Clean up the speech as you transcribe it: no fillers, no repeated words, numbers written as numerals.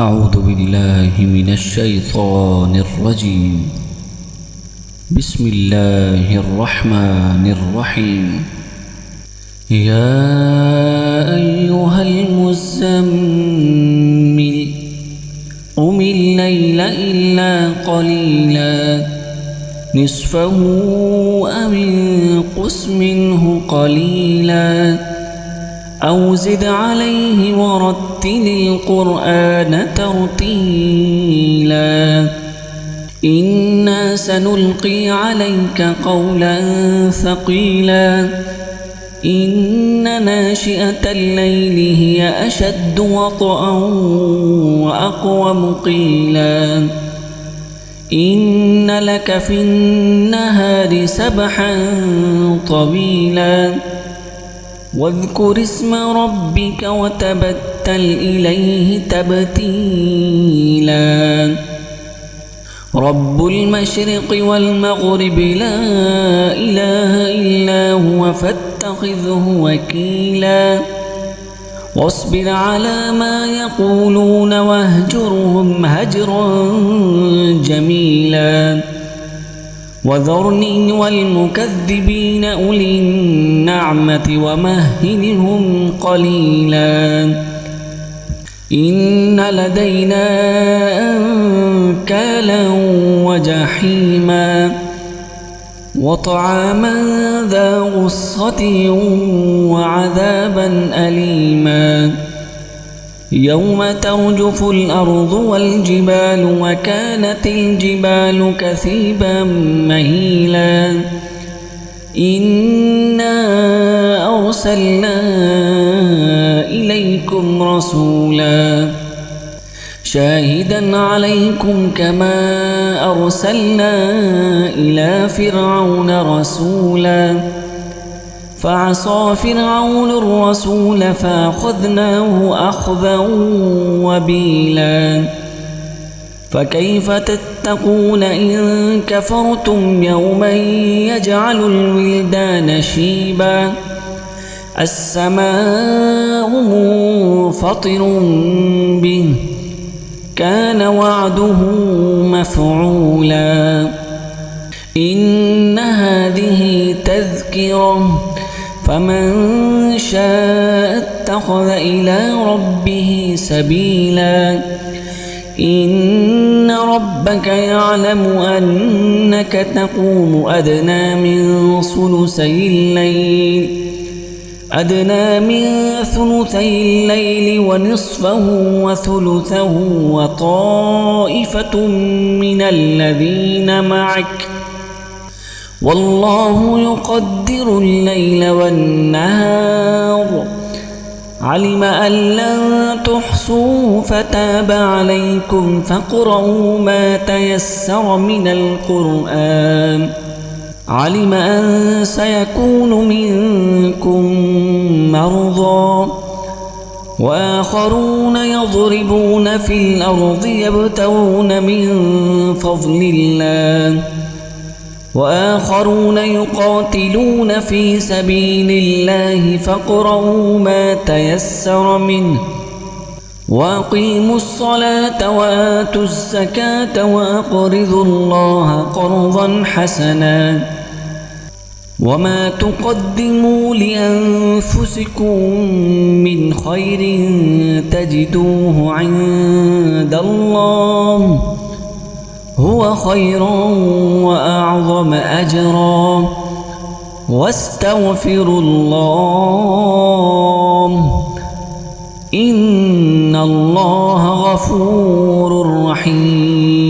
أعوذ بالله من الشيطان الرجيم. بسم الله الرحمن الرحيم. يا أيها المزمل قم الليل إلا قليلا نصفه أو انقص منه قليلا أو زد عليه ورتل القرآن ترتيلا إنا سنلقي عليك قولا ثقيلا إن ناشئة الليل هي أشد وطئا وأقوم قيلا إن لك في النهار سبحا طويلا واذكر اسم ربك وتبتل إليه تبتيلا رب المشرق والمغرب لا إله إلا هو فاتخذه وكيلا واصبر على ما يقولون واهجرهم هجرا جميلا وذرني والمكذبين أولي النعمة ومهلهم قليلا إن لدينا أنكالا وجحيما وطعاما ذا غصة وعذابا أليما يوم ترجف الأرض والجبال وكانت الجبال كثيبا مهيلا إنا أرسلنا إليكم رسولا شاهدا عليكم كما أرسلنا إلى فرعون رسولا فعصى فرعون الرسول فأخذناه أخذا وبيلا فكيف تتقون إن كفرتم يوما يجعل الولدان شيبا السماء منفطر به كان وعده مفعولا إن هذه تذكرة فمن شاء اتخذ إلى ربه سبيلا إن ربك يعلم أنك تقوم أدنى من ثلثي الليل ونصفه وثلثه وطائفة من الذين معك والله يقدر الليل والنهار علم أن لن تحصوه فتاب عليكم فاقرؤوا ما تيسر من القرآن علم أن سيكون منكم مرضى وآخرون يضربون في الأرض يبتغون من فضل الله وآخرون يقاتلون في سبيل الله فاقرؤوا ما تيسر منه وأقيموا الصلاة وآتوا الزكاة وأقرضوا الله قرضا حسنا وما تقدموا لأنفسكم من خير تجدوه عند الله هو خيرا وأعظم أجرا واستغفروا الله إن الله غفور رحيم.